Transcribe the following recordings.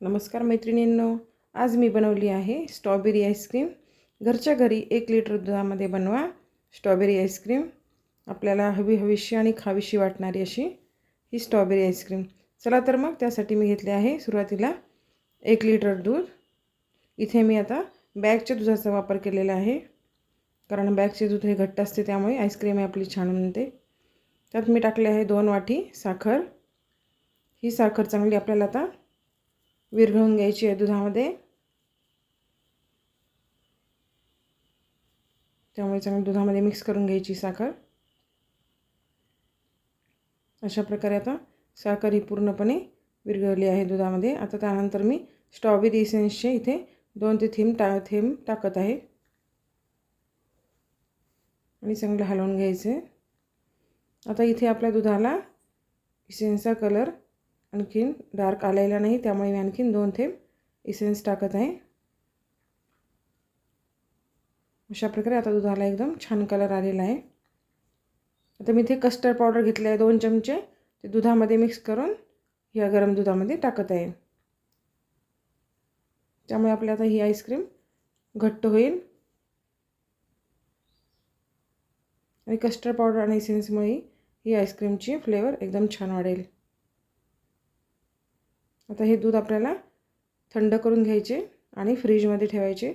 नमस्कार मैत्रिणींनो, आज मी बनवली आहे स्ट्रॉबेरी आईस्क्रीम। घरच्या घरी 1 लिटर दुधामध्ये बनवा स्ट्रॉबेरी आईस्क्रीम। आपल्याला हवीशी आणि खावीशी वाटणारी अशी ही स्ट्रॉबेरी आईस्क्रीम। चला तर मग त्यासाठी मी घेतले आहे सुरुवातीला 1 लिटर दूध। इथे मी आता बॅगच्या दुधाचा वापर केलेला आहे, कारण बॅगचे दूध हे घट्ट असते, त्यामुळे आईस्क्रीम आपली छान बनते। त्यात मी टाकले आहे 2 वाटी साखर। ही साखर चांगली आपल्याला आता विरघळून घ्यायची आहे दुधामध्ये, त्यामुळे चांगली दुधामध्ये मिक्स करून घ्यायची साखर। अशा प्रकारे आता साखर ही पूर्णपणे विरघळली आहे दुधामध्ये। आता त्यानंतर मी स्ट्रॉबेरी इसेन्सचे इथे 2 ते 3 थेंब टाकत आहे आणि चांगलं हलवून घ्यायचे। आता इथे आपल्या दुधाला इसेन्सचा कलर आणखीन डार्क आलेला नाही, त्यामुळे मी आणखीन 2 थेंब इसेन्स टाकत आहे। अशा प्रकारे आता दुधाला एकदम छान कलर आलेला आहे। आता मी इथे कस्टर्ड पावडर घेतले आहे 2 चमचे, ते दुधामध्ये मिक्स करून या गरम दुधामध्ये टाकत आहे। त्यामुळे आपल्या आता ही आईस्क्रीम घट्ट होईल आणि कस्टर्ड पावडर आणि इसेन्समुळे ही आईस्क्रीमची फ्लेवर एकदम छान वाढेल। आता हे दूध आपल्याला थंड करून घ्यायचे आणि फ्रीजमध्ये ठेवायचे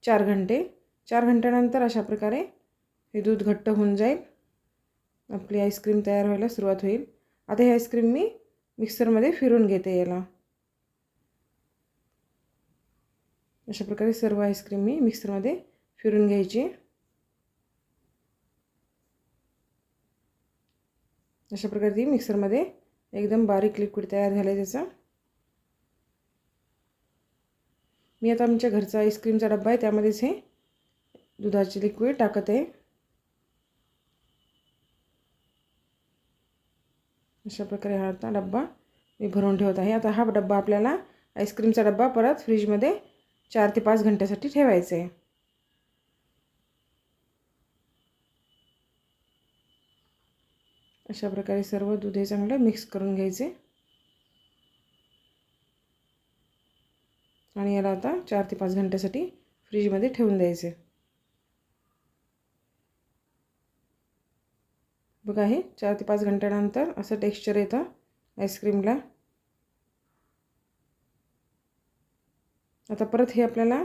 4 घंटे। 4 घंट्यानंतर अशा प्रकारे हे दूध घट्ट होऊन जाईल, आपली आईस्क्रीम तयार व्हायला सुरुवात होईल। आता ही आईस्क्रीम मी मिक्सरमध्ये फिरवून घेते याला। अशा प्रकारे सर्व आईस्क्रीम मी मिक्सरमध्ये फिरवून घ्यायची। अशा प्रकारे ती मिक्सरमध्ये एकदम बारीक लिक्विड तयार झाले त्याचा। मी आता आमच्या घरचा आईस्क्रीमचा डब्बा आहे, त्यामध्येच हे दुधाचे लिक्विड टाकत आहे। अशा प्रकारे हा आता डब्बा मी भरून ठेवत आहे। आता हा डब्बा आपल्याला आईस्क्रीमचा डब्बा परत फ्रीजमध्ये 4 ते 5 घंट्यासाठी ठेवायचा आहे। अशा प्रकारे सर्व दूध हे चांगलं मिक्स करून घ्यायचे आणि याला आता 4 ते 5 घंट्यासाठी फ्रीजमध्ये ठेवून द्यायचे। बघा, हे 4 ते 5 घंट्यानंतर असं टेक्स्चर येतं आईस्क्रीमला। आता परत हे आपल्याला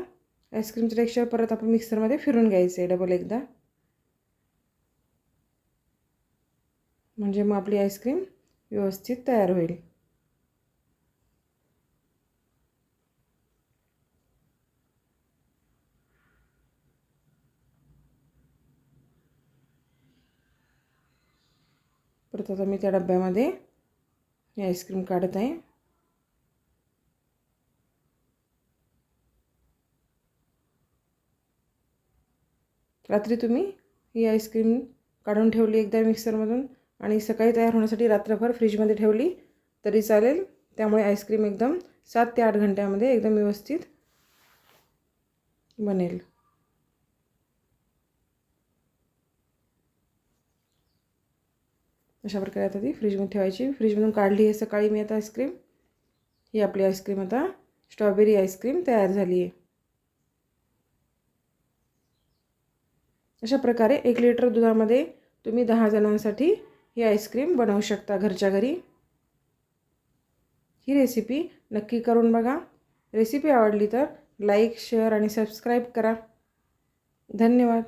आईस्क्रीमचं टेक्स्चर परत आपण मिक्सरमध्ये फिरवून घ्यायचं आहे डबल एकदा, म्हणजे मग आपली आईस्क्रीम व्यवस्थित तयार होईल। परत आता मी त्या डब्यामध्ये ही आईस्क्रीम काढत आहे। रात्री तुम्ही ही आईस्क्रीम काढून ठेवली एकदा मिक्सरमधून आणि सकाळी तयार होण्यासाठी रात्रभर फ्रीजमध्ये ठेवली तरी चालेल, त्यामुळे आईस्क्रीम एकदम 7 ते 8 घंट्यामध्ये एकदम व्यवस्थित बनेल। अशा प्रकारे आता ती फ्रीजमध्ये ठेवायची। फ्रीजमधून काढली आहे सकाळी मी आता आईस्क्रीम। ही आपली आईस्क्रीम आता स्ट्रॉबेरी आईस्क्रीम तयार झाली आहे। अशा प्रकारे 1 लिटर दुधामध्ये तुम्ही 10 जणांसाठी ही आईस्क्रीम बनवू शकता घरच्या घरी। ही रेसिपी नक्की करून बघा। रेसिपी आवडली तर लाईक, शेअर आणि सबस्क्राईब करा। धन्यवाद।